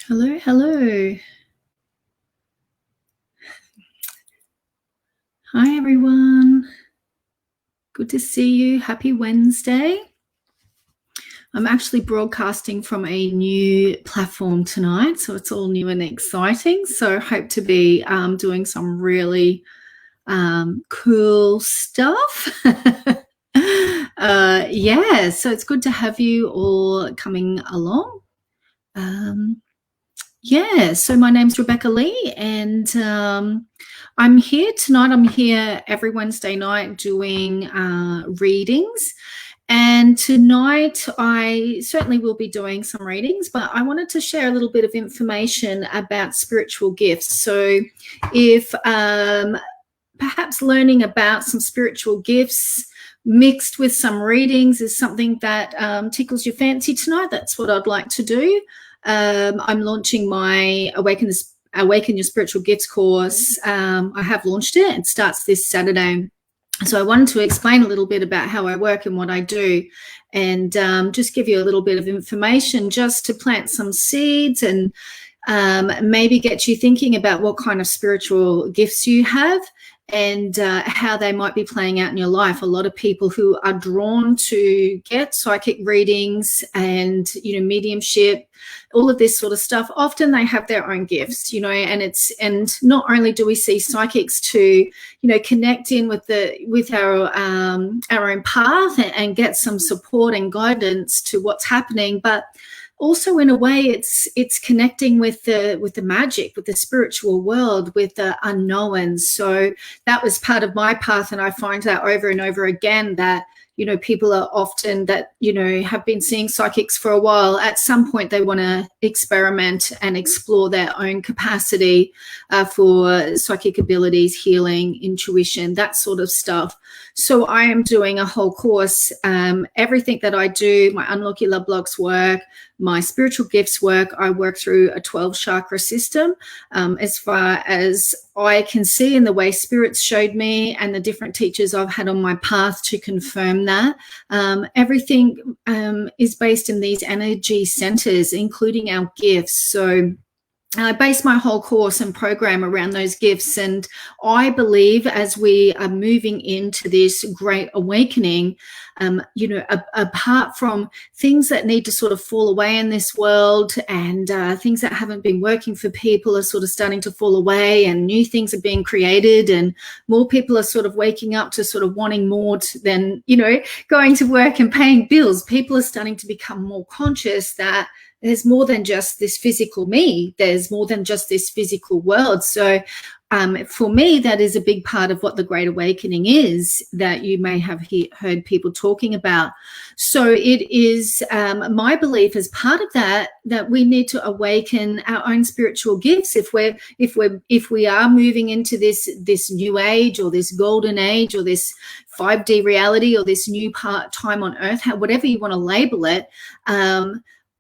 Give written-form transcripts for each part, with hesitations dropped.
Hello, hello. Hi, everyone. Good to see you. Happy Wednesday. I'm actually broadcasting from a new platform tonight, so it's all new and exciting. So hope to be doing some really cool stuff. Yeah, so it's good to have you all coming along. Yeah, so my name's Rebecca Lee, and I'm here tonight. I'm here every Wednesday night doing readings. And tonight I certainly will be doing some readings, but I wanted to share a little bit of information about spiritual gifts. So if perhaps learning about some spiritual gifts mixed with some readings is something that tickles your fancy tonight, that's what I'd like to do. I'm launching my Awaken Your Spiritual Gifts course. I have launched it. It starts this Saturday. So I wanted to explain a little bit about how I work and what I do, and just give you a little bit of information just to plant some seeds and maybe get you thinking about what kind of spiritual gifts you have and how they might be playing out in your life. A lot of people who are drawn to get psychic readings and, mediumship, all of this sort of stuff, often they have their own gifts, and not only do we see psychics to, connect in with our own path and get some support and guidance to what's happening, but also in a way it's connecting with the magic, with the spiritual world, with the unknowns. So that was part of my path, and I find that over and over again that people are often that have been seeing psychics for a while. At some point they want to experiment and explore their own capacity for psychic abilities, healing, intuition, that sort of stuff. So I am doing a whole course, everything that I do, my Unlock Your Love Blocks work, my spiritual gifts work, I work through a 12 chakra system, as far as I can see, in the way spirits showed me and the different teachers I've had on my path to confirm that. Everything is based in these energy centers, including our gifts. So I base my whole course and program around those gifts. And I believe as we are moving into this great awakening, apart from things that need to sort of fall away in this world and things that haven't been working for people are sort of starting to fall away, and new things are being created, and more people are sort of waking up to sort of wanting more than, going to work and paying bills. People are starting to become more conscious that there's more than just this physical me. There's more than just this physical world. So for me, that is a big part of what the Great Awakening is, that you may have heard people talking about. So it is my belief as part of that we need to awaken our own spiritual gifts if we are moving into this new age, or this golden age, or this 5D reality, or this new time on Earth, whatever you want to label it.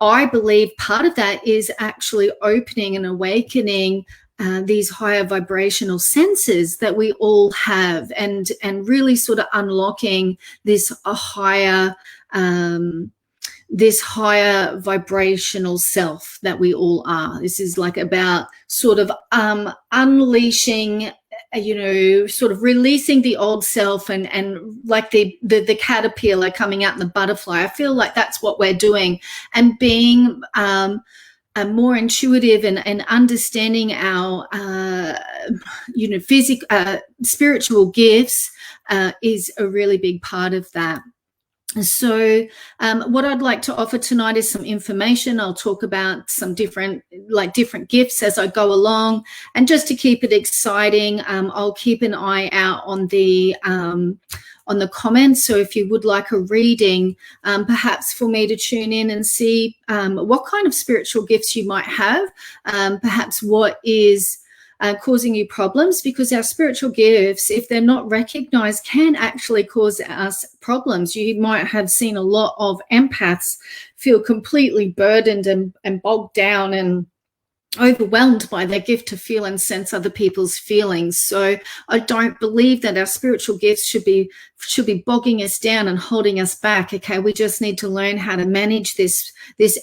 I believe part of that is actually opening and awakening these higher vibrational senses that we all have, and really sort of unlocking this higher vibrational self that we all are. This is like about sort of unleashing, sort of releasing the old self, and like the caterpillar coming out in the butterfly. I feel like that's what we're doing, and being more intuitive and understanding our spiritual gifts is a really big part of that. So what I'd like to offer tonight is some information. I'll talk about some different gifts as I go along, and just to keep it exciting, I'll keep an eye out on the comments. So if you would like a reading, perhaps for me to tune in and see what kind of spiritual gifts you might have, perhaps what is causing you problems, because our spiritual gifts, if they're not recognized, can actually cause us problems. You might have seen a lot of empaths feel completely burdened and bogged down and overwhelmed by their gift to feel and sense other people's feelings. So I don't believe that our spiritual gifts should be bogging us down and holding us back. Okay, we just need to learn how to manage this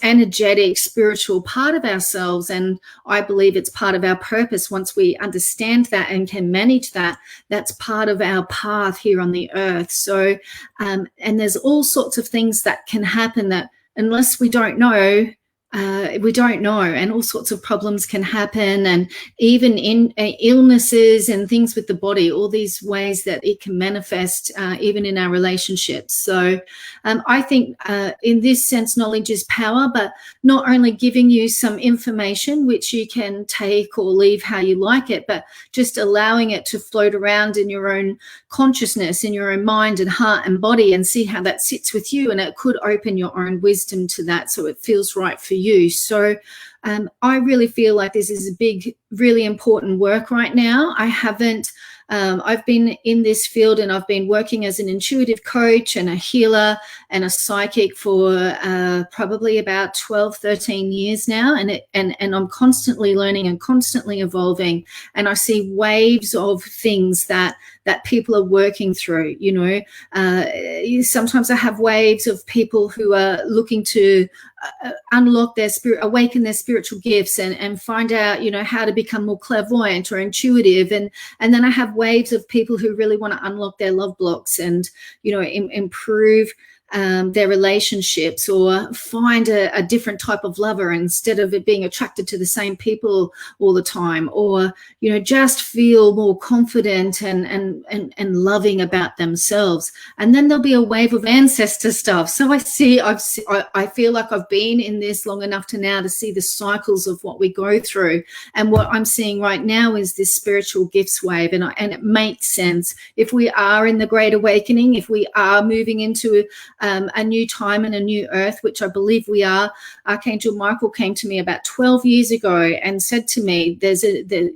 energetic spiritual part of ourselves, and I believe it's part of our purpose. Once we understand that and can manage that, that's part of our path here on the earth. So and there's all sorts of things that can happen that unless we don't know, and all sorts of problems can happen, and even in illnesses and things with the body, all these ways that it can manifest even in our relationships. So I think in this sense, knowledge is power, but not only giving you some information which you can take or leave how you like it, but just allowing it to float around in your own consciousness, in your own mind and heart and body, and see how that sits with you, and it could open your own wisdom to that so it feels right for you. So I really feel like this is a big, really important work right now. I've been in this field, and I've been working as an intuitive coach and a healer and a psychic for probably about 12, 13 years now. And I'm constantly learning and constantly evolving. And I see waves of things that people are working through. Sometimes I have waves of people who are looking to unlock their spirit, awaken their spiritual gifts, and find out, how to become more clairvoyant or intuitive. And then I have waves of people who really want to unlock their love blocks and, improve their relationships, or find a different type of lover instead of it being attracted to the same people all the time, or just feel more confident and loving about themselves. And then there'll be a wave of ancestor stuff. So I feel like I've been in this long enough to now to see the cycles of what we go through, and what I'm seeing right now is this spiritual gifts wave, and it makes sense. If we are in the Great Awakening, if we are moving into a new time and a new earth, which I believe we are. Archangel Michael came to me about 12 years ago and said to me,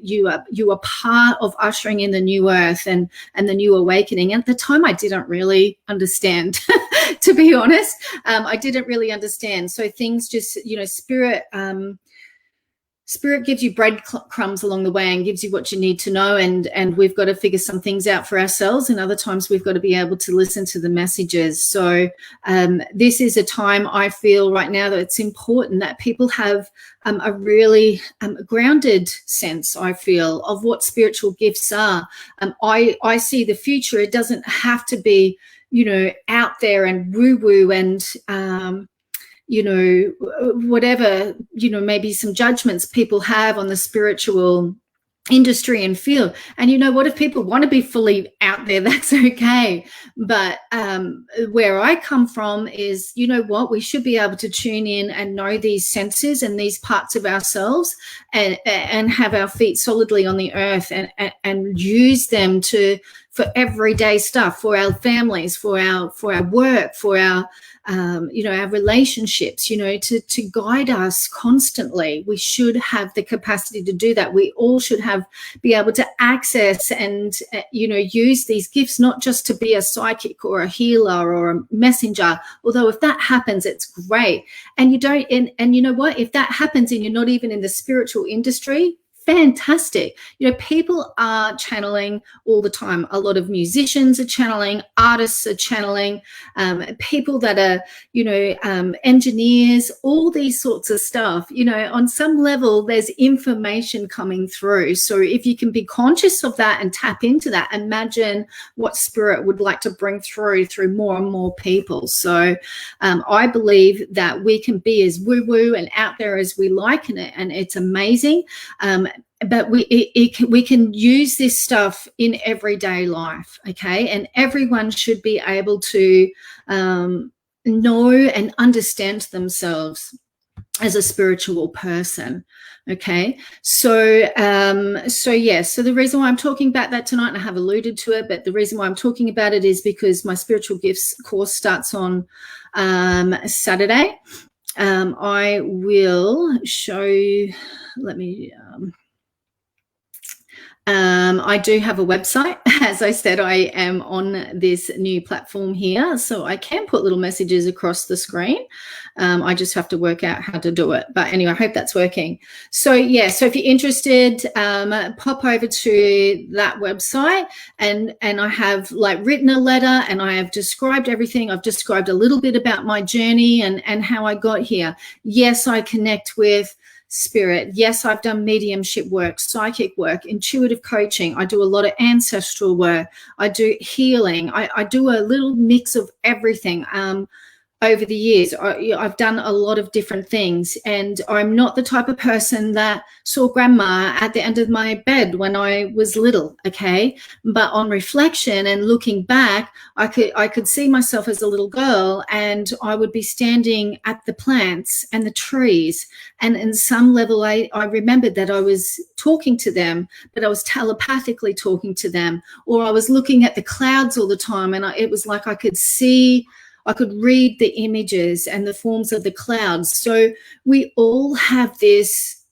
you are part of ushering in the new earth and the new awakening. At the time, I didn't really understand, to be honest. I didn't really understand. So things just, Spirit gives you breadcrumbs along the way and gives you what you need to know, and we've got to figure some things out for ourselves, and other times we've got to be able to listen to the messages. So this is a time I feel right now that it's important that people have a really grounded sense, I feel, of what spiritual gifts are. I see the future. It doesn't have to be, out there and woo-woo and whatever, maybe some judgments people have on the spiritual industry and field. And what if people want to be fully out there? That's okay. But where I come from is, we should be able to tune in and know these senses and these parts of ourselves, and have our feet solidly on the earth, and use them for everyday stuff, for our families, for our work, for our our relationships, to guide us constantly. We should have the capacity to do that. We all should be able to access and, use these gifts, not just to be a psychic or a healer or a messenger. Although if that happens, it's great. And you know what? If that happens and you're not even in the spiritual industry, fantastic. People are channeling all the time. A lot of musicians are channeling, artists are channeling, people that are, engineers, all these sorts of stuff. On some level, there's information coming through. So if you can be conscious of that and tap into that, imagine what spirit would like to bring through more and more people. So I believe that we can be as woo-woo and out there as we like, and it's amazing. But we can use this stuff in everyday life, okay? And everyone should be able to know and understand themselves as a spiritual person, okay? So the reason why I'm talking about that tonight, and I have alluded to it, but the reason why I'm talking about it is because my spiritual gifts course starts on Saturday. I will show you, let me... I do have a website. As I said, I am on this new platform here, so I can put little messages across the screen. I just have to work out how to do it. But anyway, I hope that's working. So yeah, so if you're interested, pop over to that website, and I have like written a letter, and I have described everything. I've described a little bit about my journey and how I got here. Yes, I connect with spirit. Yes, I've done mediumship work, psychic work, intuitive coaching. I do a lot of ancestral work. I do healing. I do a little mix of everything. Over the years, I've done a lot of different things, and I'm not the type of person that saw grandma at the end of my bed when I was little, okay? But on reflection and looking back, I could see myself as a little girl, and I would be standing at the plants and the trees, and in some level I remembered that I was talking to them, but I was telepathically talking to them, or I was looking at the clouds all the time, and it was like I could read the images and the forms of the clouds. So we all have these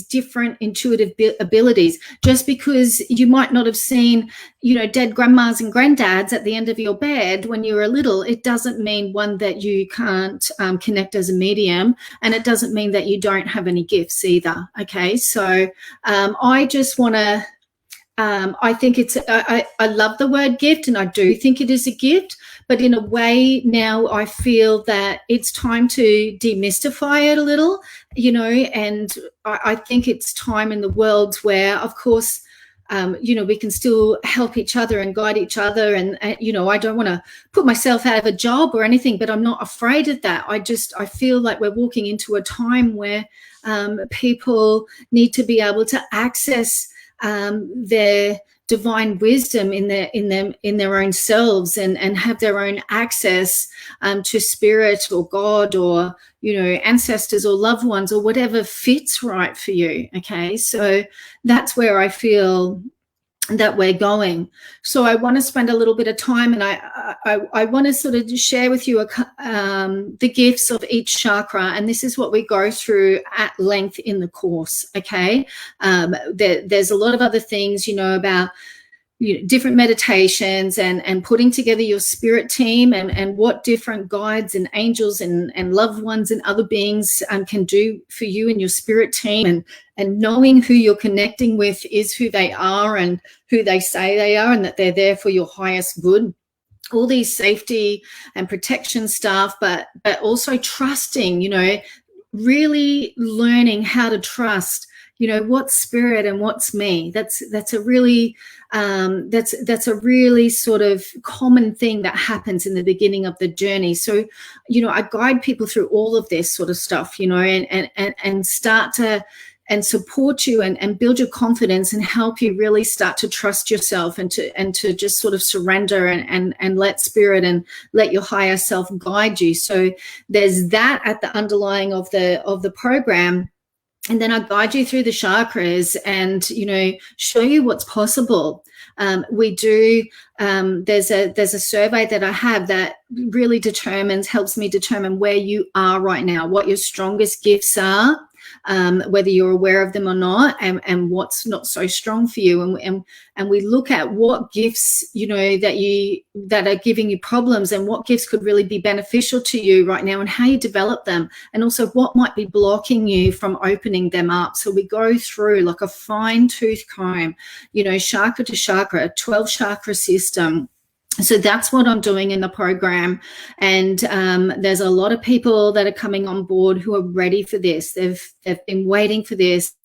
different intuitive abilities. Just because you might not have seen, dead grandmas and granddads at the end of your bed when you were little, it doesn't mean, one, that you can't connect as a medium, and it doesn't mean that you don't have any gifts either. Okay, so I just want to I think I love the word gift, and I do think it is a gift, but in a way now I feel that it's time to demystify it a little, and I think it's time in the world where, of course, we can still help each other and guide each other. And I don't want to put myself out of a job or anything, but I'm not afraid of that. I feel like we're walking into a time where people need to be able to access their divine wisdom in their own selves, and have their own access to spirit or God, or ancestors or loved ones, or whatever fits right for you. Okay, so that's where I feel that we're going. So I want to spend a little bit of time, and I want to sort of share with you the gifts of each chakra, and this is what we go through at length in the course. Okay, there's a lot of other things, about different meditations and putting together your spirit team, and what different guides and angels and loved ones and other beings can do for you and your spirit team, and knowing who you're connecting with is who they are and who they say they are, and that they're there for your highest good. All these safety and protection stuff, but also trusting, really learning how to trust, what's spirit and what's me. That's a really sort of common thing that happens in the beginning of the journey. So, I guide people through all of this sort of stuff, and start to and support you and build your confidence and help you really start to trust yourself, and to just sort of surrender and let spirit and let your higher self guide you. So there's that at the underlying of the program. And then I guide you through the chakras and, show you what's possible. We do, there's a survey that I have that really helps me determine where you are right now, what your strongest gifts are, whether you're aware of them or not, and what's not so strong for you. And we look at what gifts, that are giving you problems, and what gifts could really be beneficial to you right now, and how you develop them, and also what might be blocking you from opening them up. So we go through like a fine-tooth comb, chakra to chakra, a 12 chakra system. So that's what I'm doing in the program. And there's a lot of people that are coming on board who are ready for this. They've been waiting for this,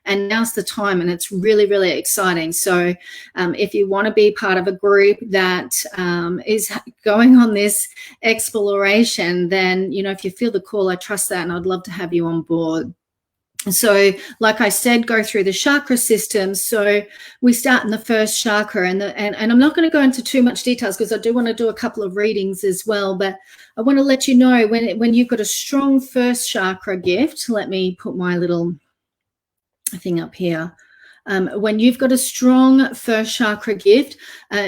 and now's the time, and it's really, really exciting. So if you want to be part of a group that is going on this exploration, then, if you feel the call, I trust that, and I'd love to have you on board. So like I said, go through the chakra system. So we start in the first chakra, and I'm not going to go into too much details because I do want to do a couple of readings as well, but I want to let you know when you've got a strong first chakra gift. Let me put my little thing up here. When you've got a strong first chakra gift,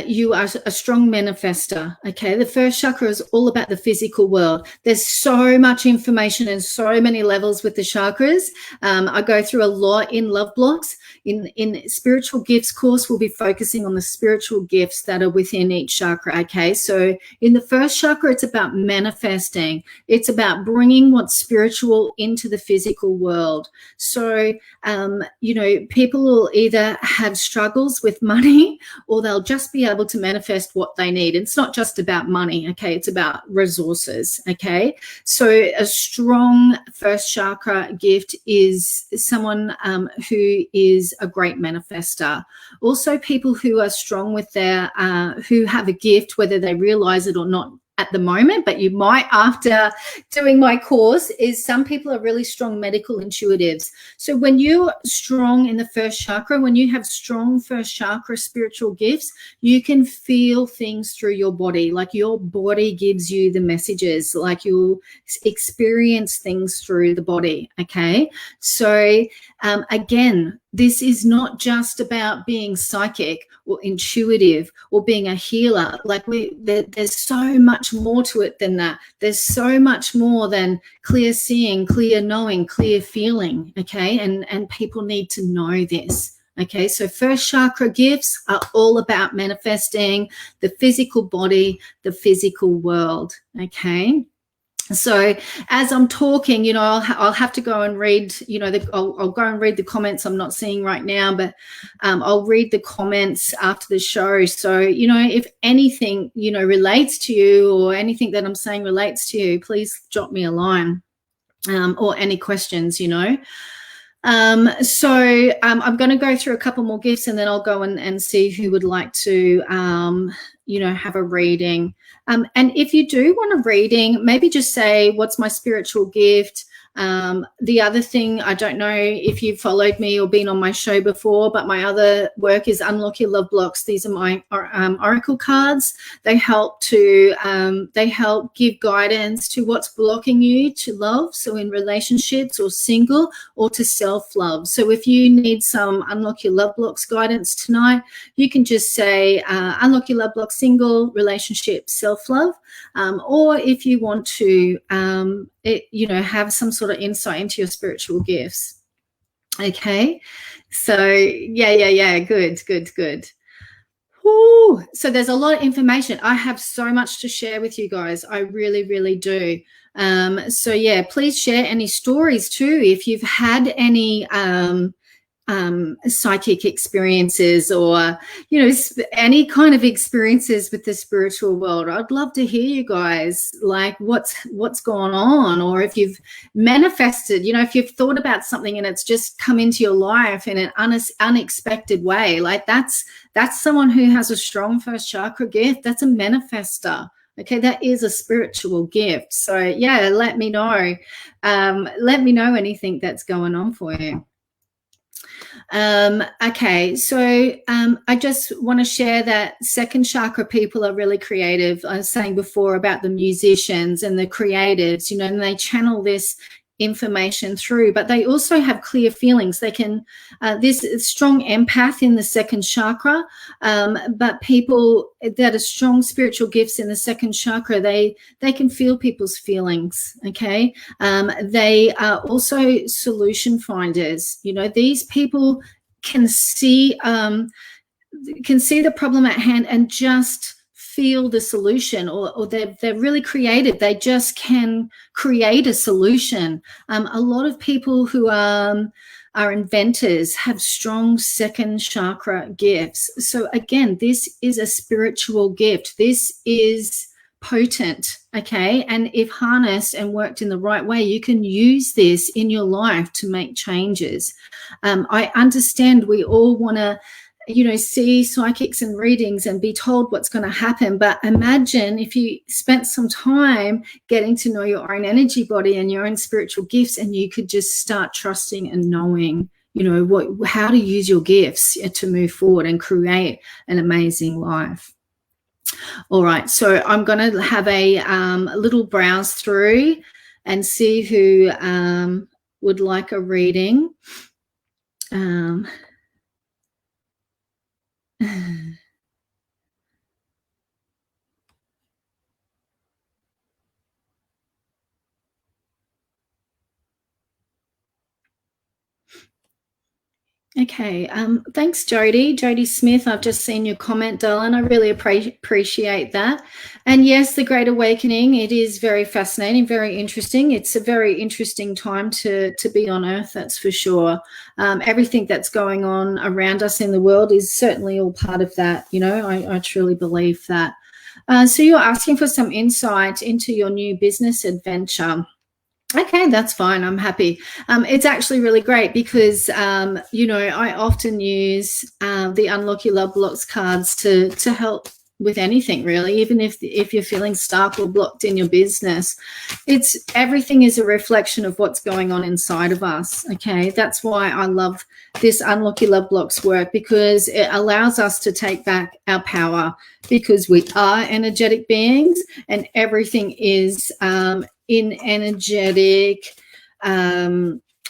you are a strong manifester. Okay, the first chakra is all about the physical world. There's so much information and so many levels with the chakras. I go through a lot in Love Blocks. In spiritual gifts course, we'll be focusing on the spiritual gifts that are within each chakra. Okay, so in the first chakra, it's about manifesting. It's about bringing what's spiritual into the physical world. So, people will either have struggles with money, or they'll just be able to manifest what they need. It's not just about money. Okay, it's about resources. Okay, so a strong first chakra gift is someone who is a great manifester. Also, people who are strong with their who have a gift, whether they realize it or not at the moment, but you might after doing my course, is some people are really strong medical intuitives. So when you're strong in the first chakra, when you have strong first chakra spiritual gifts, you can feel things through your body. Like your body gives you the messages, like you'll experience things through the body. Okay, so again, this is not just about being psychic or intuitive or being a healer. Like there's so much more to it than that. There's so much more than clear seeing, clear knowing, clear feeling. Okay, and people need to know this. Okay, so first chakra gifts are all about manifesting the physical body, the physical world. Okay. So as I'm talking, I'll have to go and read, I'll go and read the comments I'm not seeing right now, but I'll read the comments after the show. So, if anything, relates to you, or anything that I'm saying relates to you, please drop me a line, or any questions, I'm going to go through a couple more gifts, and then I'll go and see who would like to, have a reading. And if you do want a reading, maybe just say, what's my spiritual gift? The other thing, I don't know if you've followed me or been on my show before, but my other work is Unlock Your Love Blocks. These are my oracle cards. They help give guidance to what's blocking you to love, so in relationships or single, or to self-love. So if you need some Unlock Your Love Blocks guidance tonight, you can just say Unlock Your Love Blocks, single, relationship, self-love. Or if you want to have some sort of insight into your spiritual gifts. Okay, so yeah, good. Woo. So there's a lot of information. I have so much to share with you guys. I really do. So yeah, please share any stories too, if you've had any psychic experiences, or any kind of experiences with the spiritual world. I'd love to hear you guys, like what's going on, or if you've manifested, if you've thought about something and it's just come into your life in an unexpected way. Like that's someone who has a strong first chakra gift. That's a manifester. Okay, that is a spiritual gift. So yeah, let me know. Let me know anything that's going on for you. Okay, so I just want to share that second chakra people are really creative. I was saying before about the musicians and the creatives, and they channel this information through, but they also have clear feelings. They can, this strong empath in the second chakra, but people that are strong spiritual gifts in the second chakra, they can feel people's feelings. Okay, they are also solution finders. These people can see the problem at hand and just feel the solution, or they're really creative. They just can create a solution. A lot of people who are inventors have strong second chakra gifts. So again, this is a spiritual gift. This is potent, okay? And if harnessed and worked in the right way, you can use this in your life to make changes. I understand we all want to see psychics and readings and be told what's going to happen. But imagine if you spent some time getting to know your own energy body and your own spiritual gifts, and you could just start trusting and knowing, how to use your gifts to move forward and create an amazing life. All right, so I'm going to have a little browse through and see who would like a reading. Okay. Thanks, Jody. Jody Smith, I've just seen your comment, darling. I really appreciate that. And yes, the Great Awakening, it is very fascinating, very interesting. It's a very interesting time to be on Earth, that's for sure. Everything that's going on around us in the world is certainly all part of that. You know, I truly believe that. So you're asking for some insight into your new business adventure. Okay, that's fine. I'm happy. It's actually really great because, you know, I often use the Unlock Your Love Blocks cards to help with anything, really, even if you're feeling stuck or blocked in your business. It's everything is a reflection of what's going on inside of us. Okay, that's why I love this Unlock Your Love Blocks work, because it allows us to take back our power, because we are energetic beings and everything is in energetic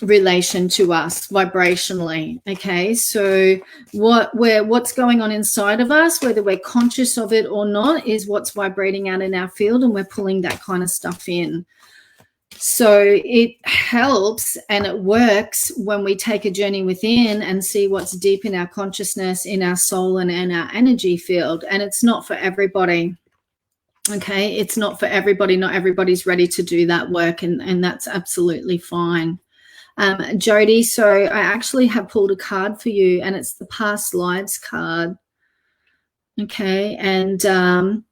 relation to us vibrationally. Okay, so what's going on inside of us, whether we're conscious of it or not, is what's vibrating out in our field, and we're pulling that kind of stuff in. So it helps and it works when we take a journey within and see what's deep in our consciousness, in our soul, and in our energy field. And it's not for everybody. Okay, it's not for everybody. Not everybody's ready to do that work, and that's absolutely fine. Jody, so I actually have pulled a card for you, and it's the Past Lives card. Okay, and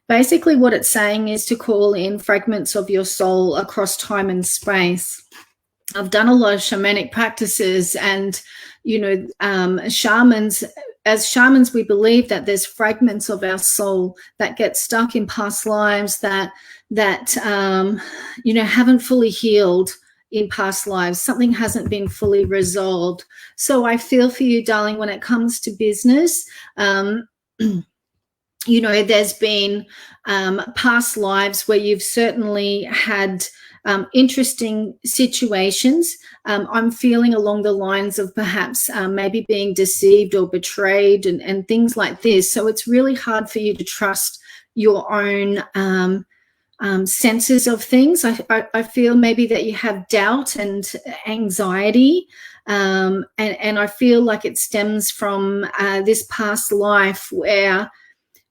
basically what it's saying is to call in fragments of your soul across time and space. I've done a lot of shamanic practices, and, you know, shamans, as shamans, we believe that there's fragments of our soul that get stuck in past lives that you know, haven't fully healed in past lives. Something hasn't been fully resolved. So I feel for you, darling, when it comes to business. You know, there's been past lives where you've certainly had interesting situations. I'm feeling along the lines of perhaps maybe being deceived or betrayed and things like this. So it's really hard for you to trust your own senses of things. I feel maybe that you have doubt and anxiety. And I feel like it stems from this past life where,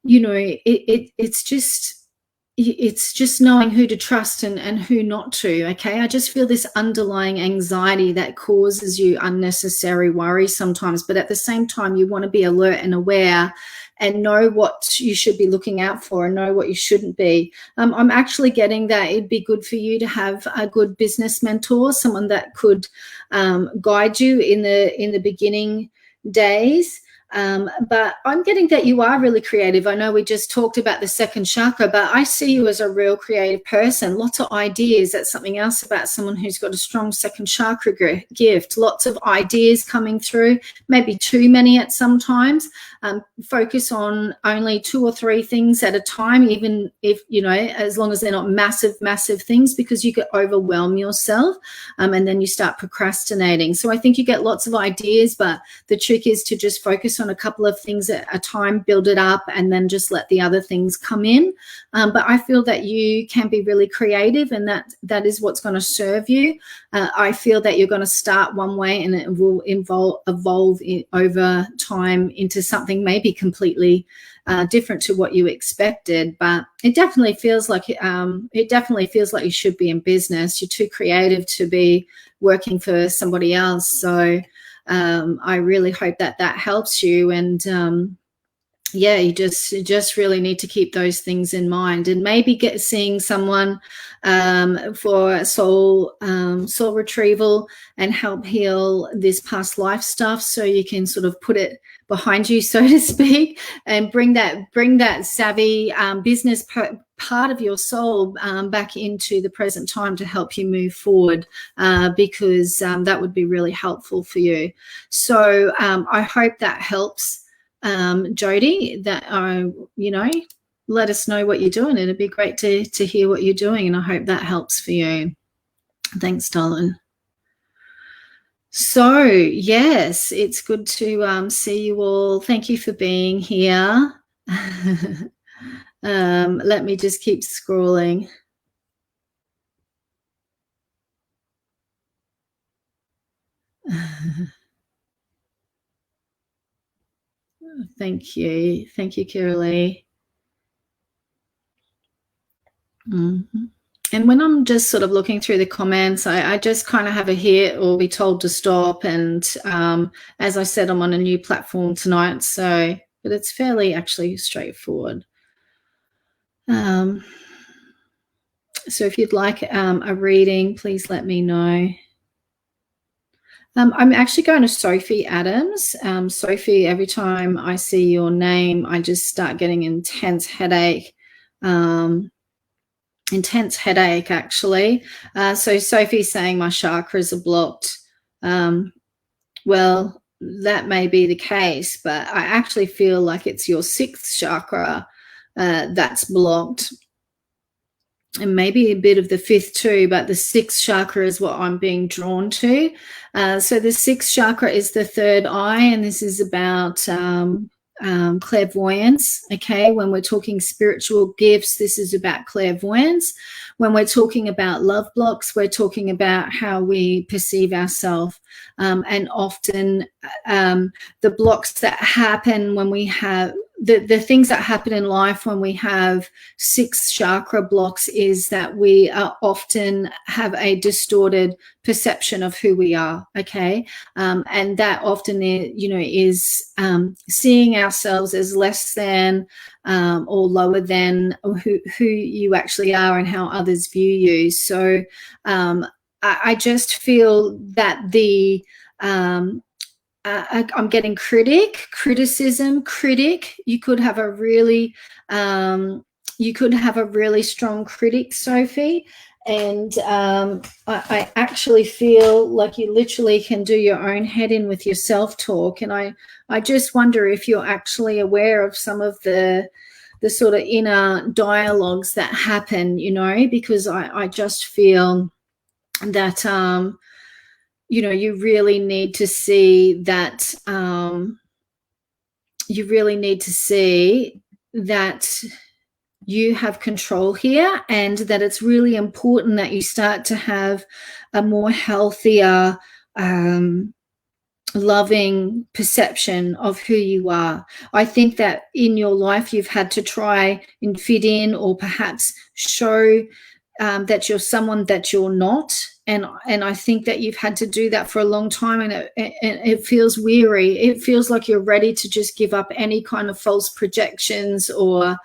you know, it's just knowing who to trust and who not to. Okay, I just feel this underlying anxiety that causes you unnecessary worry sometimes, but at the same time you want to be alert and aware and know what you should be looking out for and know what you shouldn't be. I'm actually getting that it'd be good for you to have a good business mentor, someone that could guide you in the beginning days. But I'm getting that you are really creative. I know we just talked about the second chakra, but I see you as a real creative person. Lots of ideas. That's something else about someone who's got a strong second chakra gift. Lots of ideas coming through, maybe too many at some times. Focus on only 2 or 3 things at a time, even if, you know, as long as they're not massive things, because you could overwhelm yourself and then you start procrastinating. So I think you get lots of ideas, but the trick is to just focus on a couple of things at a time, build it up, and then just let the other things come in. But I feel that you can be really creative, and that is what's going to serve you. I feel that you're going to start one way and it will evolve over time into something maybe completely different to what you expected. But it definitely feels like you should be in business. You're too creative to be working for somebody else. So I really hope that helps you. And yeah, you just really need to keep those things in mind, and maybe seeing someone for soul retrieval and help heal this past life stuff, so you can sort of put it behind you, so to speak, and bring that savvy business part of your soul back into the present time to help you move forward, because that would be really helpful for you. So I hope that helps. Jody, that you know, let us know what you're doing. It'd be great to hear what you're doing, and I hope that helps for you. Thanks, darling. So, yes, it's good to see you all. Thank you for being here. Let me just keep scrolling. Thank you. Thank you, Kiralee. And when I'm just sort of looking through the comments, I just kind of have a hit or be told to stop. And as I said, I'm on a new platform tonight, but it's fairly actually straightforward. So if you'd like a reading, please let me know. I'm actually going to Sophie Adams. Sophie, every time I see your name, I just start getting intense headache. Actually. So Sophie's saying my chakras are blocked. Well, that may be the case, but I actually feel like it's your sixth chakra that's blocked. And maybe a bit of the fifth too, but the sixth chakra is what I'm being drawn to. So the sixth chakra is the third eye, and this is about clairvoyance. Okay, when we're talking spiritual gifts, this is about clairvoyance. When we're talking about love blocks, we're talking about how we perceive ourselves. And often the blocks that happen when we have the things that happen in life when we have six chakra blocks is that we often have a distorted perception of who we are. Okay, and that often is seeing ourselves as less than or lower than who you actually are and how others view you. So I just feel that I'm getting criticism. You could have a really strong critic, Sophie. And I actually feel like you literally can do your own head in with your self-talk. And I just wonder if you're actually aware of some of the sort of inner dialogues that happen, because I just feel that you really need to see that you have control here, and that it's really important that you start to have a more healthier loving perception of who you are. I think that in your life you've had to try and fit in, or perhaps show that you're someone that you're not, and I think that you've had to do that for a long time, and it feels weary. It feels like you're ready to just give up any kind of false projections or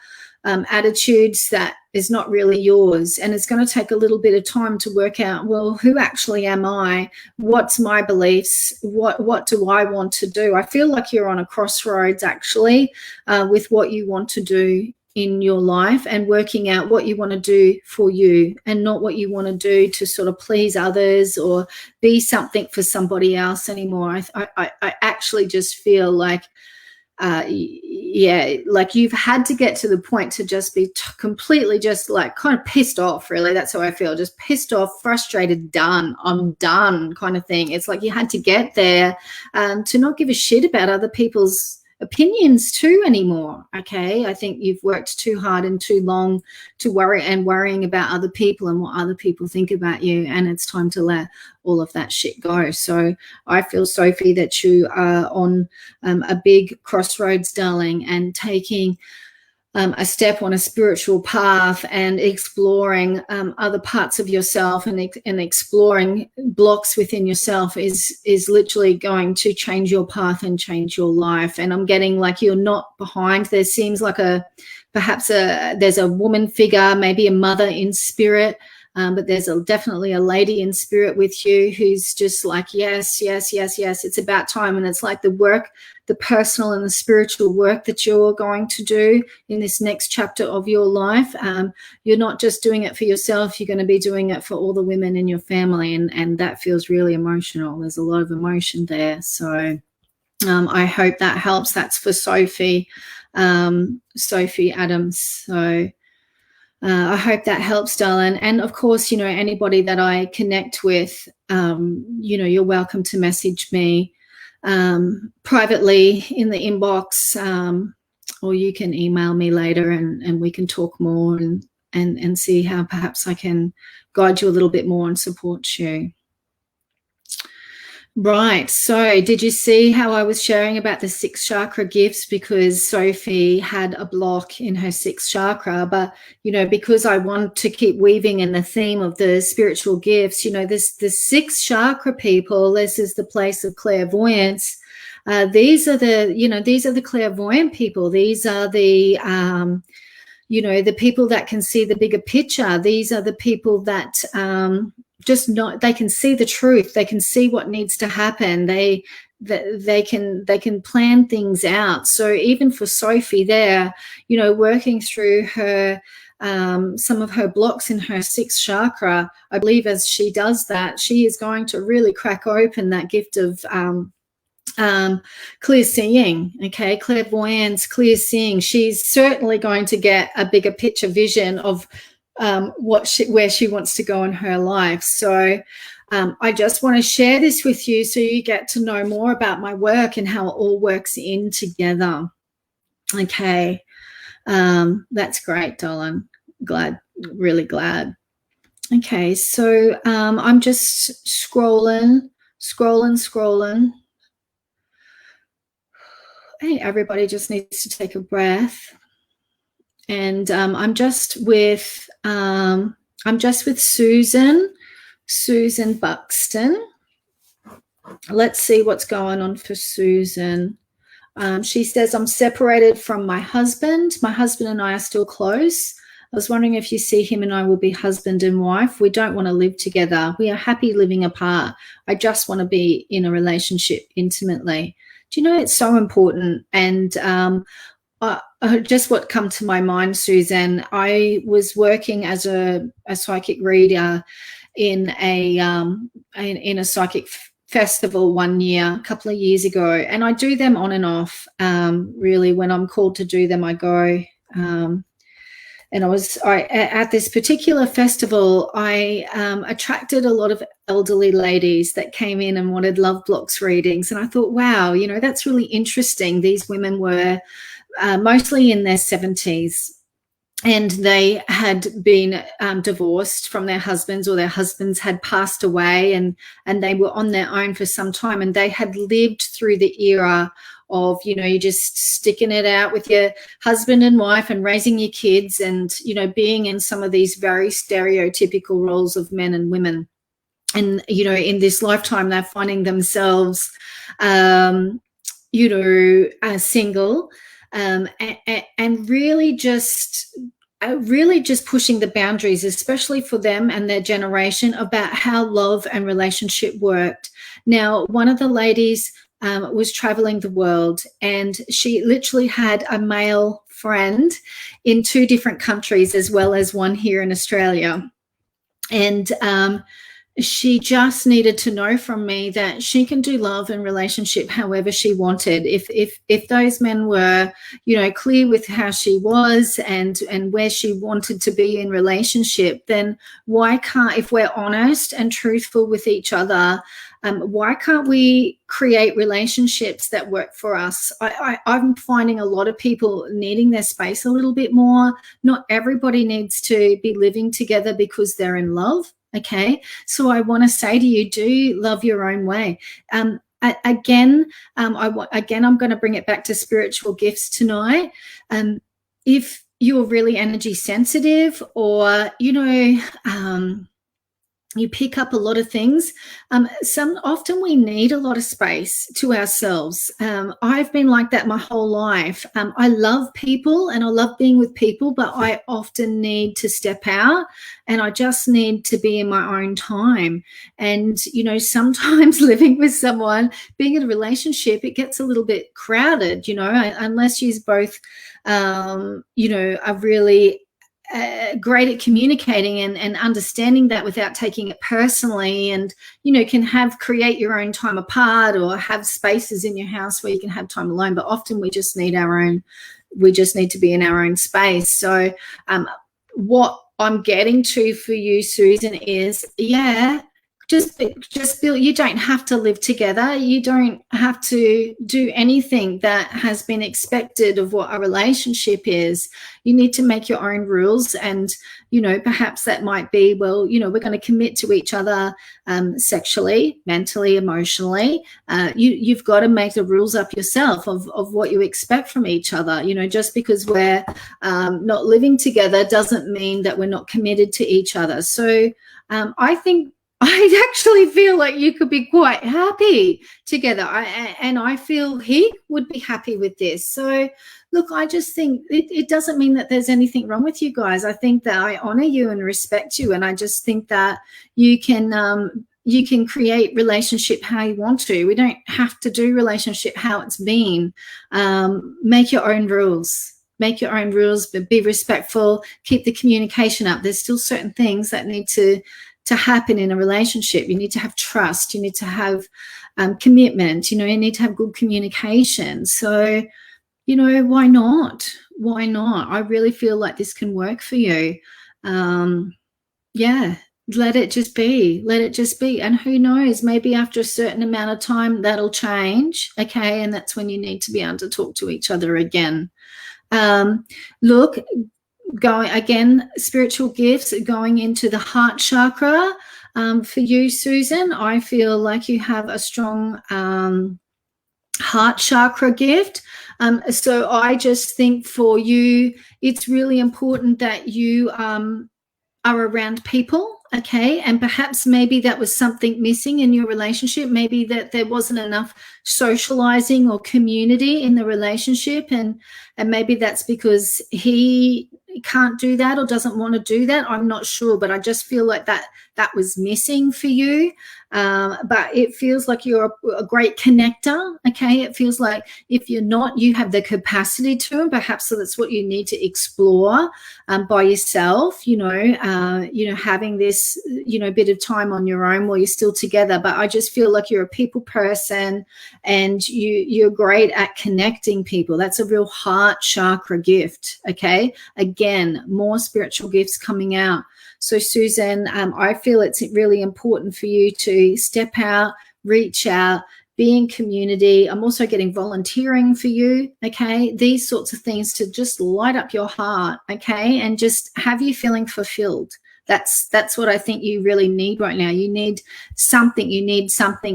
attitudes that is not really yours. And it's going to take a little bit of time to work out, well, who actually am I? What's my beliefs? What do I want to do? I feel like you're on a crossroads actually with what you want to do in your life, and working out what you want to do for you and not what you want to do to sort of please others or be something for somebody else anymore. I actually just feel like like you've had to get to the point to just be completely just like kind of pissed off, really. That's how I feel, just pissed off, frustrated, done, I'm done kind of thing. It's like you had to get there to not give a shit about other people's opinions too anymore. Okay, I think you've worked too hard and too long to worrying about other people and what other people think about you, and it's time to let all of that shit go. So I feel, Sophie, that you are on a big crossroads, darling, and taking a step on a spiritual path and exploring other parts of yourself and exploring blocks within yourself is literally going to change your path and change your life. And I'm getting like you're not behind. There seems like there's a woman figure, maybe a mother in spirit, but there's definitely a lady in spirit with you who's just like, yes, it's about time. And it's like the personal and the spiritual work that you're going to do in this next chapter of your life. You're not just doing it for yourself, you're going to be doing it for all the women in your family, and that feels really emotional. There's a lot of emotion there. So I hope that helps. That's for Sophie Adams. So I hope that helps, darling. And of course, anybody that I connect with, you're welcome to message me privately in the inbox, or you can email me later and we can talk more and see how perhaps I can guide you a little bit more and support you. Right. So did you see how I was sharing about the 6th chakra gifts? Because Sophie had a block in her 6th chakra, but, because I want to keep weaving in the theme of the spiritual gifts, this the 6th chakra people, this is the place of clairvoyance. These are the clairvoyant people. These are the, the people that can see the bigger picture. These are the people that, they can see the truth. They can see what needs to happen. They can plan things out. So even for Sophie there, working through her, some of her blocks in her 6th chakra, I believe as she does that, she is going to really crack open that gift of, clear seeing, okay, clairvoyance, clear seeing. She's certainly going to get a bigger picture vision of where she wants to go in her life. So I just want to share this with you so you get to know more about my work and how it all works in together. Okay, that's great, darling. Really glad. Okay, so I'm just scrolling. Hey, everybody just needs to take a breath. And I'm just with Susan Buxton. Let's see what's going on for Susan. She says, I'm separated from my husband. My husband and I are still close. I was wondering if you see him and I will be husband and wife. We don't want to live together. We are happy living apart. I just want to be in a relationship intimately. Do you know, it's so important. And just what come to my mind, Susan, I was working as a psychic reader in a psychic festival one year, a couple of years ago, and I do them on and off. Really, when I'm called to do them, I go. And at this particular festival, I attracted a lot of elderly ladies that came in and wanted love blocks readings, and I thought, wow, that's really interesting. These women were mostly in their 70s, and they had been divorced from their husbands, or their husbands had passed away, and they were on their own for some time, and they had lived through the era of, you just sticking it out with your husband and wife and raising your kids and, being in some of these very stereotypical roles of men and women. And, in this lifetime, they're finding themselves, single, and really just pushing the boundaries, especially for them and their generation, about how love and relationship worked. Now, one of the ladies was traveling the world, and she literally had a male friend in 2 different countries, as well as one here in Australia. And she just needed to know from me that she can do love and relationship however she wanted. If those men were, clear with how she was and where she wanted to be in relationship, then why can't, if we're honest and truthful with each other, why can't we create relationships that work for us? I'm finding a lot of people needing their space a little bit more. Not everybody needs to be living together because they're in love. Okay, so I want to say to you, do love your own way. I'm going to bring it back to spiritual gifts tonight. If you're really energy sensitive, or you pick up a lot of things. Often we need a lot of space to ourselves. I've been like that my whole life. I love people and I love being with people, but I often need to step out and I just need to be in my own time. And, sometimes living with someone, being in a relationship, it gets a little bit crowded, unless you're both, are really great at communicating and understanding that without taking it personally, and can create your own time apart, or have spaces in your house where you can have time alone. But often we just need to be in our own space. So what I'm getting to for you, Susan, is, yeah, just build. You don't have to live together. You don't have to do anything that has been expected of what a relationship is. You need to make your own rules, and perhaps that might be, well, we're going to commit to each other sexually, mentally, emotionally. You've got to make the rules up yourself of what you expect from each other. Just because we're not living together doesn't mean that we're not committed to each other. So I think I actually feel like you could be quite happy together. And I feel he would be happy with this. So look, I just think it doesn't mean that there's anything wrong with you guys. I think that I honor you and respect you. And I just think that you can create relationship how you want to. We don't have to do relationship how it's been. Make your own rules. Make your own rules, but be respectful. Keep the communication up. There's still certain things that need to happen in a relationship. You need to have trust. You need to have commitment. You need to have good communication. So, why not? Why not? I really feel like this can work for you. Yeah, let it just be. Let it just be. And who knows, maybe after a certain amount of time, that'll change. Okay. And that's when you need to be able to talk to each other again. Look, going again, spiritual gifts going into the heart chakra. For you, Susan, I feel like you have a strong heart chakra gift. So I just think for you, it's really important that you are around people. Okay. And perhaps maybe that was something missing in your relationship. Maybe that there wasn't enough socializing or community in the relationship. And maybe that's because he can't do that or doesn't want to do that. I'm not sure, but I just feel like that was missing for you. But it feels like you're a great connector. Okay. It feels like if you're not, you have the capacity to, and perhaps so that's what you need to explore by yourself, having this, bit of time on your own while you're still together. But I just feel like you're a people person and you're great at connecting people. That's a real heart chakra gift. Okay. Again, more spiritual gifts coming out. So Susan, I feel it's really important for you to step out, reach out, be in community. I'm also getting volunteering for you, okay? These sorts of things to just light up your heart, okay? And just have you feeling fulfilled. That's what I think you really need right now. You need something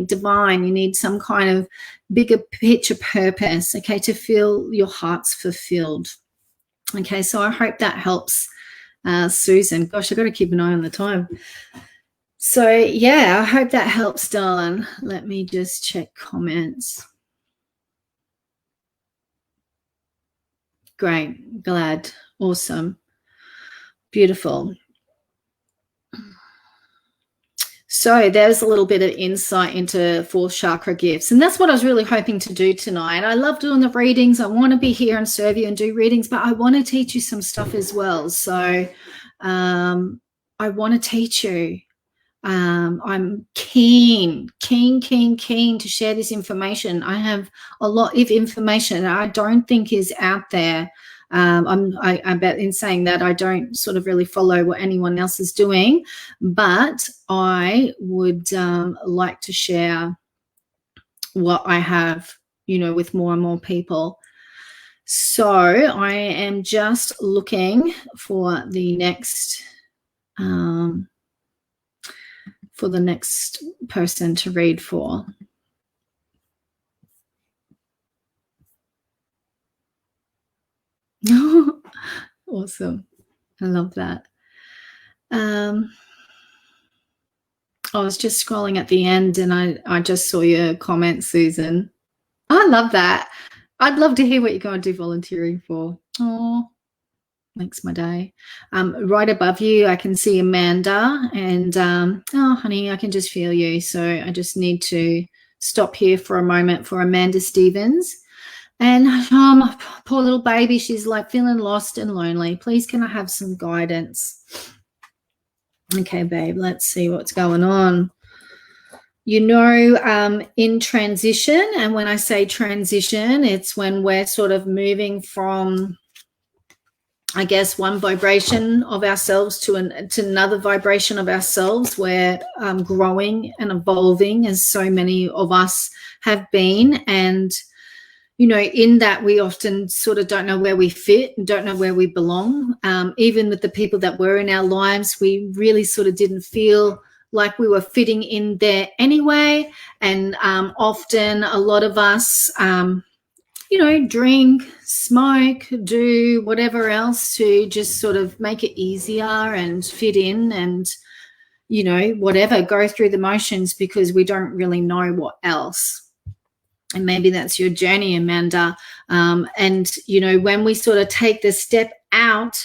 divine. You need some kind of bigger picture purpose, okay, to feel your heart's fulfilled. Okay, so I hope that helps. Susan, gosh, I've got to keep an eye on the time. So yeah, I hope that helps, darling. Let me just check comments. Great, glad, awesome, beautiful. So there's a little bit of insight into fourth chakra gifts. And that's what I was really hoping to do tonight. I love doing the readings. I want to be here and serve you and do readings, but I want to teach you some stuff as well. So I want to teach you. I'm keen to share this information. I have a lot of information that I don't think is out there. I bet in saying that I don't sort of really follow what anyone else is doing, but I would like to share what I have, with more and more people. So I am just looking for the next person to read for. Awesome. I love that. I was just scrolling at the end and I just saw your comment, Susan. I love that. I'd love to hear what you're going to do volunteering for. Oh, makes my day. Right above you, I can see Amanda and, oh, honey, I can just feel you. So I just need to stop here for a moment for Amanda Stevens. And poor little baby, she's like feeling lost and lonely. Please, can I have some guidance? Okay, babe, let's see what's going on. In transition, and when I say transition, it's when we're sort of moving from I guess, one vibration of ourselves to another vibration of ourselves. We're growing and evolving, as so many of us have been. And, you know, in that we often sort of don't know where we fit and don't know where we belong. Even with the people that were in our lives, we really sort of didn't feel like we were fitting in there anyway. And often a lot of us, you know, drink, smoke, do whatever else to just sort of make it easier and fit in and, you know, whatever, go through the motions because we don't really know what else. And maybe that's your journey, Amanda. And, you know, when we sort of take the step out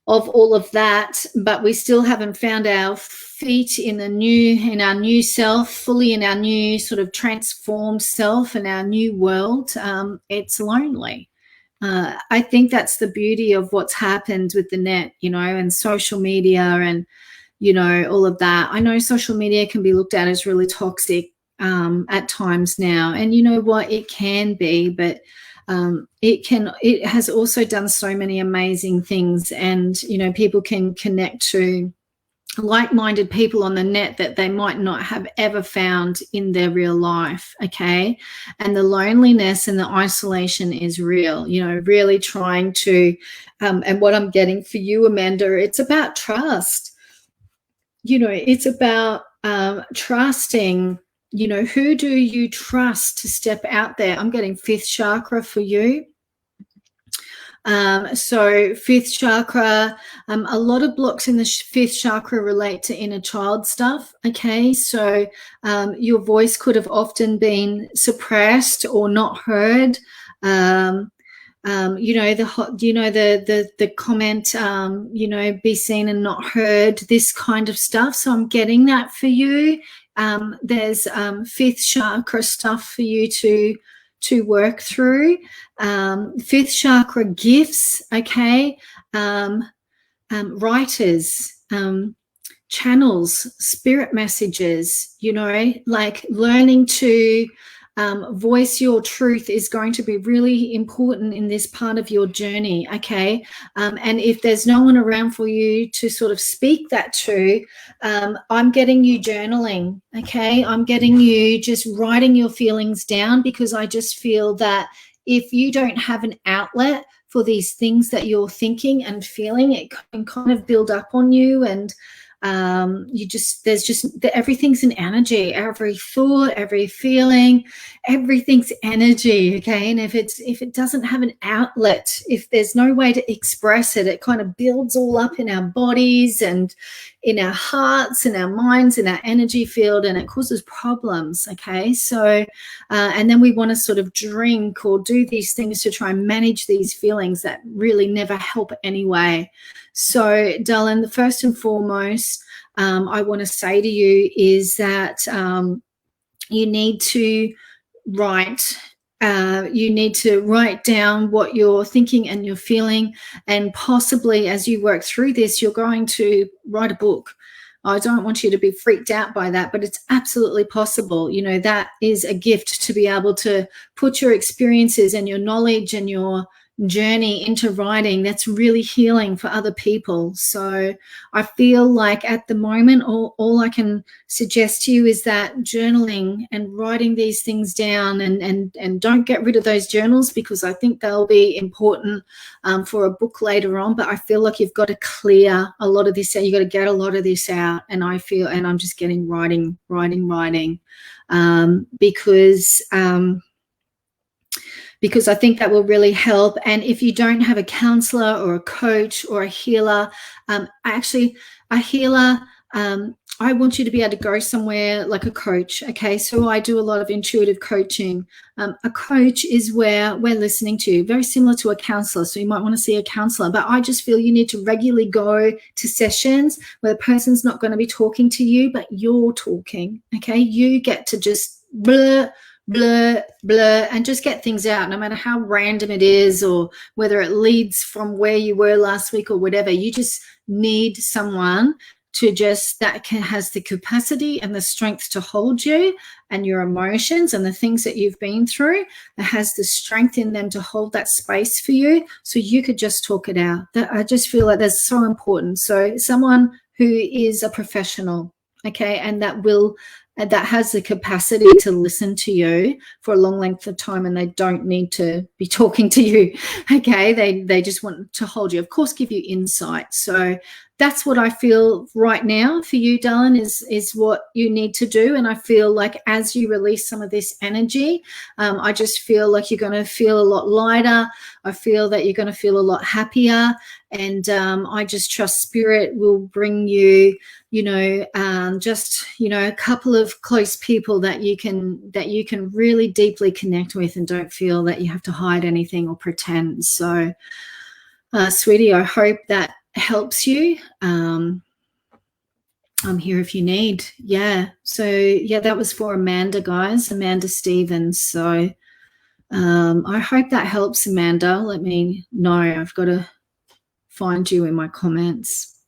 of all of that, but we still haven't found our feet in our new self, fully in our new sort of transformed self and our new world, it's lonely. I think that's the beauty of what's happened with the net, you know, and social media and, you know, all of that. I know social media can be looked at as really toxic at times now, and you know what, it can be, but it has also done so many amazing things, and you know, people can connect to like-minded people on the net that they might not have ever found in their real life. Okay, and the loneliness and the isolation is real, you know, really trying to and what I'm getting for you, Amanda, it's about trust. You know, it's about trusting. You know, who do you trust to step out there? I'm getting fifth chakra for you. So fifth chakra, a lot of blocks in the fifth chakra relate to inner child stuff. Okay, so your voice could have often been suppressed or not heard. You know, the comment, you know, be seen and not heard, this kind of stuff. So I'm getting that for you. There's fifth chakra stuff for you to work through. Fifth chakra gifts, okay, writers, channels, spirit messages, you know, like learning to voice your truth is going to be really important in this part of your journey, okay? And if there's no one around for you to sort of speak that to, I'm getting you journaling, okay? I'm getting you just writing your feelings down, because I just feel that if you don't have an outlet for these things that you're thinking and feeling, it can kind of build up on you, and everything's an energy. Every thought, every feeling, everything's energy, okay? And if it doesn't have an outlet, if there's no way to express it, it kind of builds all up in our bodies and in our hearts and our minds and our energy field, and it causes problems, okay? So and then we want to sort of drink or do these things to try and manage these feelings that really never help anyway. So, darling, the first and foremost I want to say to you is that you need to write. You need to write down what you're thinking and you're feeling, and possibly as you work through this, you're going to write a book. I don't want you to be freaked out by that, but it's absolutely possible. You know, that is a gift, to be able to put your experiences and your knowledge and your journey into writing. That's really healing for other people. So I feel like at the moment, all I can suggest to you is that journaling and writing these things down, and don't get rid of those journals, because I think they'll be important for a book later on. But I feel like you've got to clear a lot of this out. You've got to get a lot of this out. And I'm just getting writing, because I think that will really help. And if you don't have a counselor or a coach or a healer, a healer, I want you to be able to go somewhere like a coach, okay? So I do a lot of intuitive coaching. A coach is where we're listening to you, very similar to a counselor. So you might want to see a counselor, but I just feel you need to regularly go to sessions where the person's not going to be talking to you, but you're talking, okay? You get to just blur, and just get things out, no matter how random it is or whether it leads from where you were last week or whatever. You just need someone has the capacity and the strength to hold you and your emotions and the things that you've been through, that has the strength in them to hold that space for you so you could just talk it out. That I just feel like that's so important. So someone who is a professional, okay, and that has the capacity to listen to you for a long length of time, and they don't need to be talking to you, okay? They just want to hold you, of course, give you insight. So that's what I feel right now for you, darling, is what you need to do. And I feel like as you release some of this energy, I just feel like you're going to feel a lot lighter. I feel that you're going to feel a lot happier. And I just trust Spirit will bring you, just, a couple of close people that you can really deeply connect with and don't feel that you have to hide anything or pretend. So, sweetie, I hope that helps you. I'm here if you need. Yeah. So, yeah, that was for Amanda, guys, Amanda Stevens. So I hope that helps, Amanda. Let me know. I've got to find you in my comments.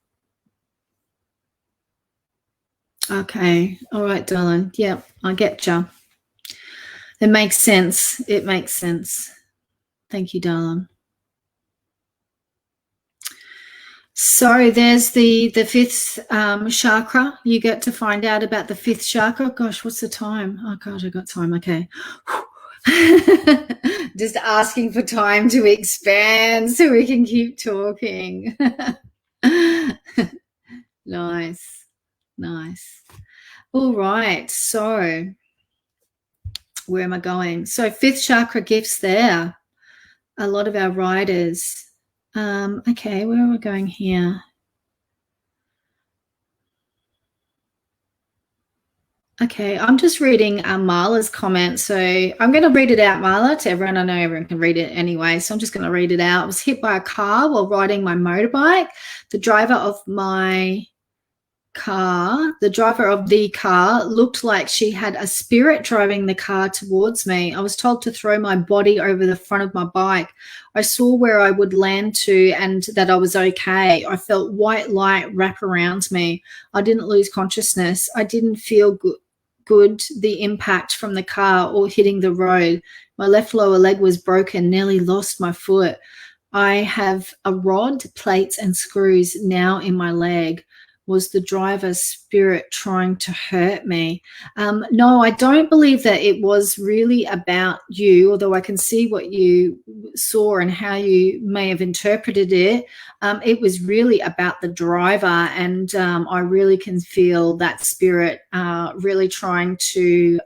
Okay. All right, darling. Yeah, I get you. It makes sense. It makes sense. Thank you, darling. So there's the fifth chakra. You get to find out about the fifth chakra. Gosh, what's the time? Oh, God, I got time. Okay. Just asking for time to expand so we can keep talking. Nice. All right. So where am I going? So fifth chakra gifts there. A lot of our riders. Okay, where are we going here? Okay, I'm just reading Marla's comment. So I'm going to read it out, Marla, to everyone. I know everyone can read it anyway, so I'm just going to read it out. I was hit by a car while riding my motorbike. The driver of the car looked like she had a spirit driving the car towards me. I was told to throw my body over the front of my bike. I saw where I would land to and that I was okay. I felt white light wrap around me. I didn't lose consciousness. I didn't feel good the impact from the car or hitting the road. My left lower leg was broken, nearly lost my foot. I have a rod, plates and screws now in my leg. Was the driver's spirit trying to hurt me? No, I don't believe that it was really about you, although I can see what you saw and how you may have interpreted it. It was really about the driver, and I really can feel that spirit really trying to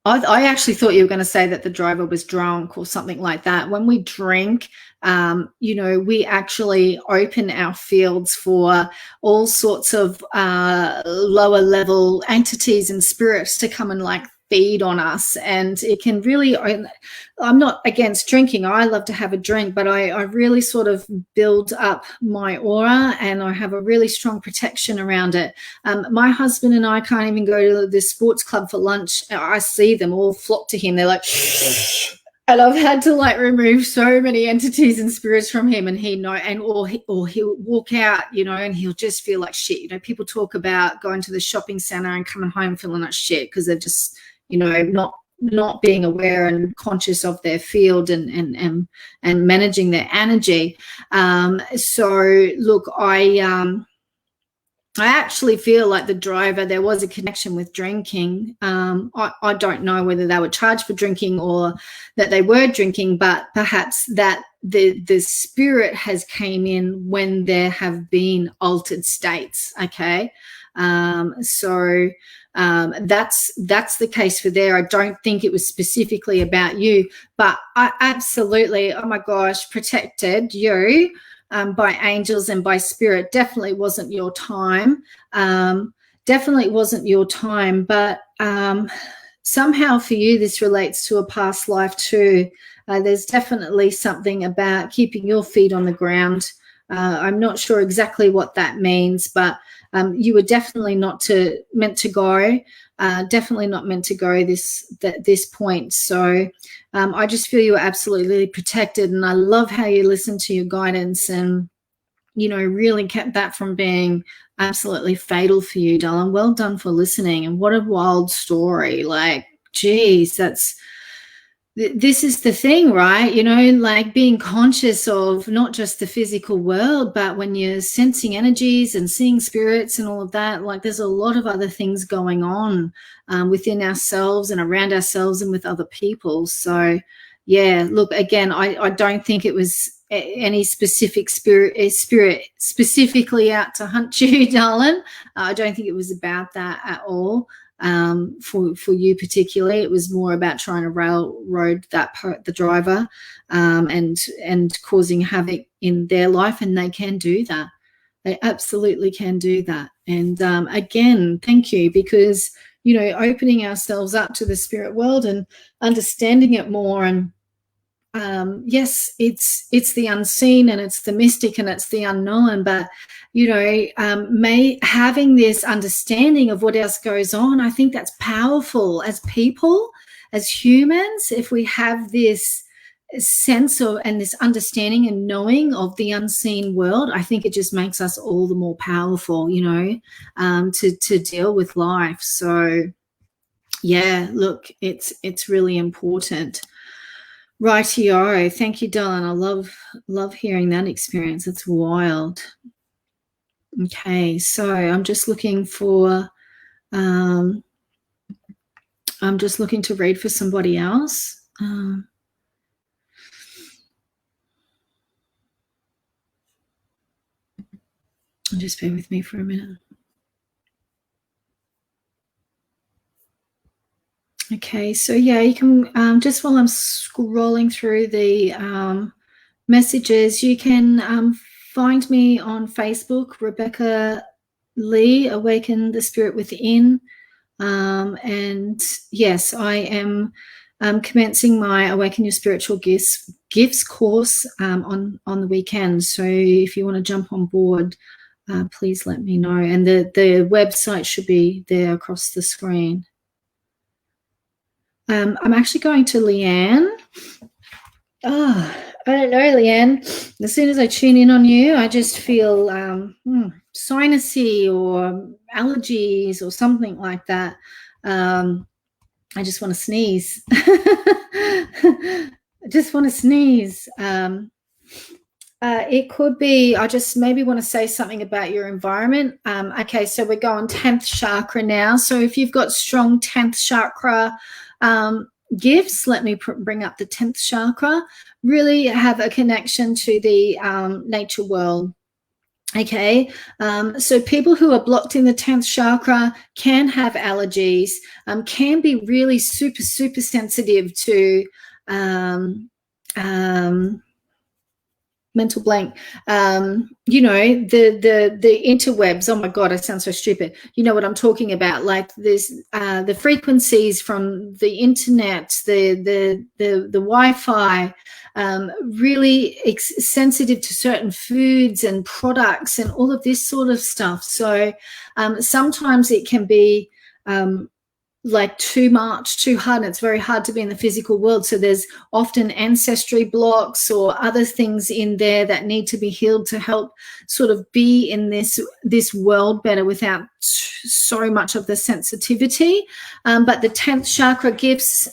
I actually thought you were going to say that the driver was drunk or something like that. When we drink, we actually open our fields for all sorts of lower level entities and spirits to come and feed on us. And it can really, I'm not against drinking. I love to have a drink, but I really sort of build up my aura and I have a really strong protection around it. My husband and I can't even go to the sports club for lunch. I see them all flock to him. They're like, and I've had to remove so many entities and spirits from him, and or he'll walk out, and he'll just feel like shit. People talk about going to the shopping center and coming home feeling like shit because they're just, not being aware and conscious of their field and managing their energy. So look, I actually feel like the driver, there was a connection with drinking. I don't know whether they were charged for drinking or that they were drinking, but perhaps that the spirit has came in when there have been altered states. Okay. So that's the case for there. I don't think it was specifically about you, but I absolutely, oh my gosh, protected you by angels and by spirit. Definitely wasn't your time. Definitely wasn't your time, but somehow for you this relates to a past life too. There's definitely something about keeping your feet on the ground. I'm not sure exactly what that means, but you were definitely not meant to go. Definitely not meant to go this point. So I just feel you are absolutely protected, and I love how you listen to your guidance, and really kept that from being absolutely fatal for you, darling. Well done for listening. And what a wild story. Like, geez, this is the thing, right? Like being conscious of not just the physical world, but when you're sensing energies and seeing spirits and all of that, like there's a lot of other things going on within ourselves and around ourselves and with other people. So, yeah, look, again, I don't think it was any specific spirit specifically out to hunt you, darling. I don't think it was about that at all. For you particularly, it was more about trying to railroad the driver and causing havoc in their life, and they can do that. They absolutely can do that. And again, thank you, because opening ourselves up to the spirit world and understanding it more, and yes, it's the unseen and it's the mystic and it's the unknown, but having this understanding of what else goes on, I think that's powerful as people, as humans. If we have this sense of and this understanding and knowing of the unseen world, I think it just makes us all the more powerful, to deal with life. So yeah, look, it's really important. Rightio. Thank you, darling. I love hearing that experience. It's wild. Okay, so I'm just looking to read for somebody else. Just bear with me for a minute. Okay, so yeah, you can just while I'm scrolling through the messages, you can find me on Facebook, Rebecca Lee, Awaken the Spirit Within. And yes, I am commencing my Awaken Your Spiritual Gifts course on the weekend. So if you want to jump on board, please let me know. And the website should be there across the screen. I'm actually going to Leanne. Oh, I don't know, Leanne. As soon as I tune in on you, I just feel sinusy or allergies or something like that. I just want to sneeze. I just want to sneeze. It could be, I just maybe want to say something about your environment. Okay, so we're going 10th chakra now. So if you've got strong 10th chakra gifts, let me bring up the 10th chakra. Really have a connection to the nature world. Okay, so people who are blocked in the 10th chakra can have allergies, can be really super, super sensitive to mental blank, the interwebs. Oh my God, I sound so stupid. You know what I'm talking about? Like this, the frequencies from the internet, the Wi-Fi, really sensitive to certain foods and products and all of this sort of stuff. So sometimes it can be like too much, too hard, and it's very hard to be in the physical world. So there's often ancestry blocks or other things in there that need to be healed to help sort of be in this world better without so much of the sensitivity. But the 10th chakra gifts,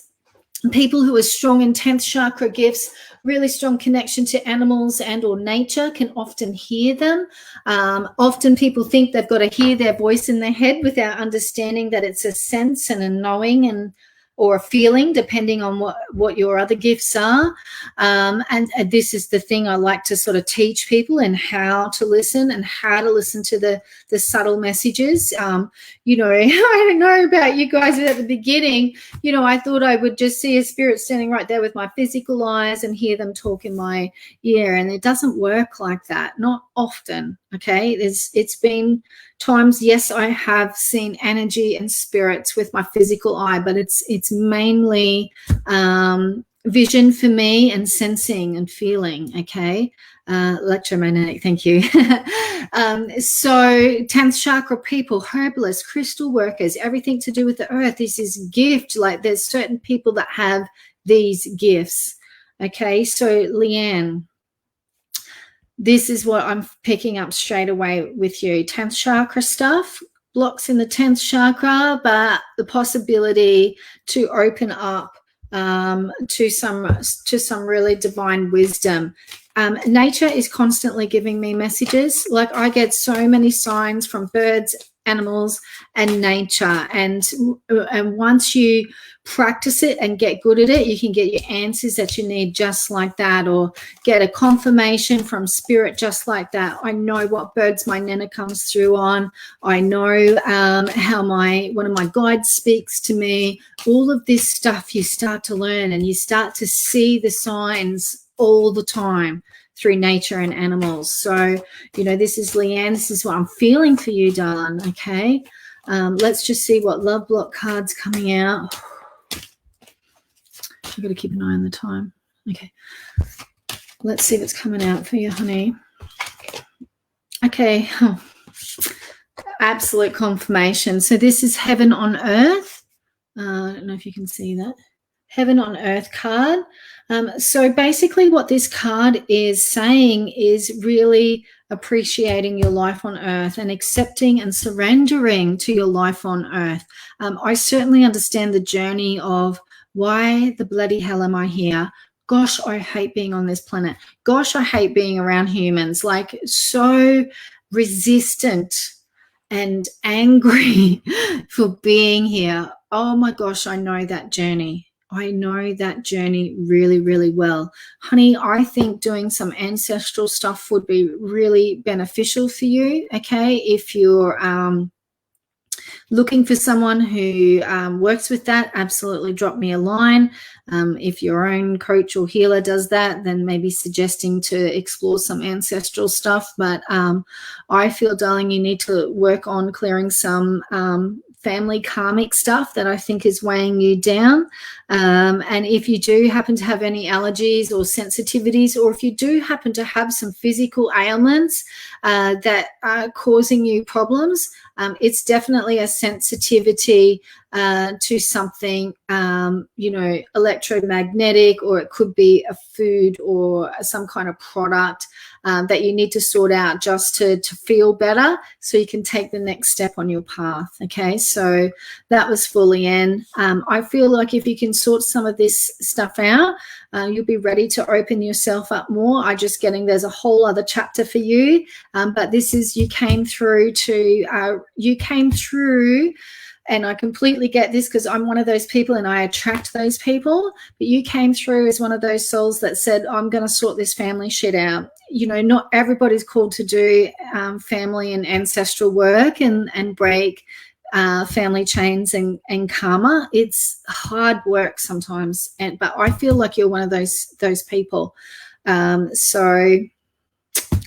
people who are strong in 10th chakra gifts, really strong connection to animals and or nature, can often hear them. Often people think they've got to hear their voice in their head without understanding that it's a sense and a knowing and or a feeling, depending on what your other gifts are. And this is the thing I like to sort of teach people, and how to listen to the subtle messages. I don't know about you guys, but at the beginning, I thought I would just see a spirit standing right there with my physical eyes and hear them talk in my ear. And it doesn't work like that, not often. Okay, it's been times, yes, I have seen energy and spirits with my physical eye, but it's mainly vision for me and sensing and feeling. Okay, electromagnetic. Thank you. So 10th chakra people, herbalists, crystal workers, everything to do with the earth. This is gift. Like there's certain people that have these gifts. Okay, so Leanne, this is what I'm picking up straight away with you. 10th chakra stuff, blocks in the 10th chakra, but the possibility to open up to some really divine wisdom. Nature is constantly giving me messages. Like, I get so many signs from birds, animals, and nature. And once you practice it and get good at it, you can get your answers that you need just like that, or get a confirmation from spirit just like that. I know what birds my nana comes through on. I know how one of my guides speaks to me. All of this stuff you start to learn, and you start to see the signs all the time through nature and animals. So, you know, this is Leanne. This is what I'm feeling for you, darling. Okay. Let's just see what love block cards coming out. I've got to keep an eye on the time. Okay. Let's see what's coming out for you, honey. Okay. Oh. Absolute confirmation. So this is heaven on earth. I don't know if you can see that. Heaven on earth card. So basically what this card is saying is really appreciating your life on earth and accepting and surrendering to your life on earth. I certainly understand the journey of, why the bloody hell am I here? Gosh, I hate being on this planet. Gosh, I hate being around humans. Like, so resistant and angry for being here. Oh my gosh, I know that journey. I know that journey really, really well. Honey, I think doing some ancestral stuff would be really beneficial for you, okay? If you're looking for someone who works with that, absolutely drop me a line. If your own coach or healer does that, then maybe suggesting to explore some ancestral stuff. But I feel, darling, you need to work on clearing some family karmic stuff that I think is weighing you down. And if you do happen to have any allergies or sensitivities, or if you do happen to have some physical ailments that are causing you problems, it's definitely a sensitivity to something, you know, electromagnetic, or it could be a food or some kind of product that you need to sort out just to feel better, so you can take the next step on your path. Okay, so that was for Leanne. I feel like if you can sort some of this stuff out, you'll be ready to open yourself up more. I just getting there's a whole other chapter for you, but this is you came through, and I completely get this because I'm one of those people and I attract those people. But you came through as one of those souls that said, I'm going to sort this family shit out. You know, not everybody's called to do family and ancestral work and break family chains and karma. It's hard work sometimes. But I feel like you're one of those people. So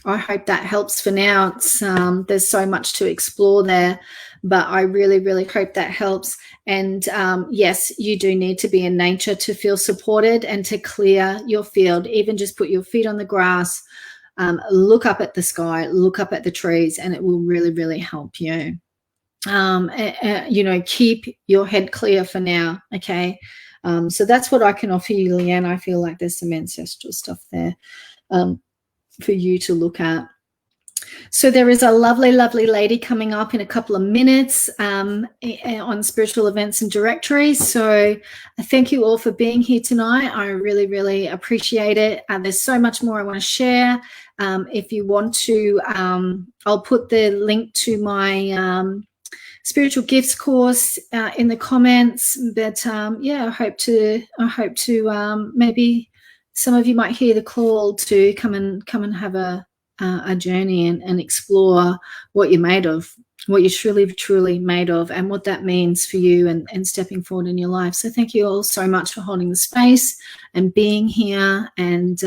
I hope that helps for now. It's, there's so much to explore there, but I really, really hope that helps. And yes, you do need to be in nature to feel supported and to clear your field. Even just put your feet on the grass, look up at the sky, look up at the trees, and it will really, really help you. You know, keep your head clear for now, okay? So that's what I can offer you, Leanne. I feel like there's some ancestral stuff there for you to look at. So there is a lovely, lovely lady coming up in a couple of minutes on spiritual events and directories. So thank you all for being here tonight. I really, really appreciate it. There's so much more I want to share. If you want to, I'll put the link to my spiritual gifts course in the comments. But yeah, I hope to maybe some of you might hear the call to come and have a journey and explore what you're made of, what you're truly made of, and what that means for you and stepping forward in your life. So thank you all so much for holding the space and being here, and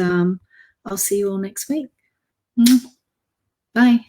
I'll see you all next week. Bye.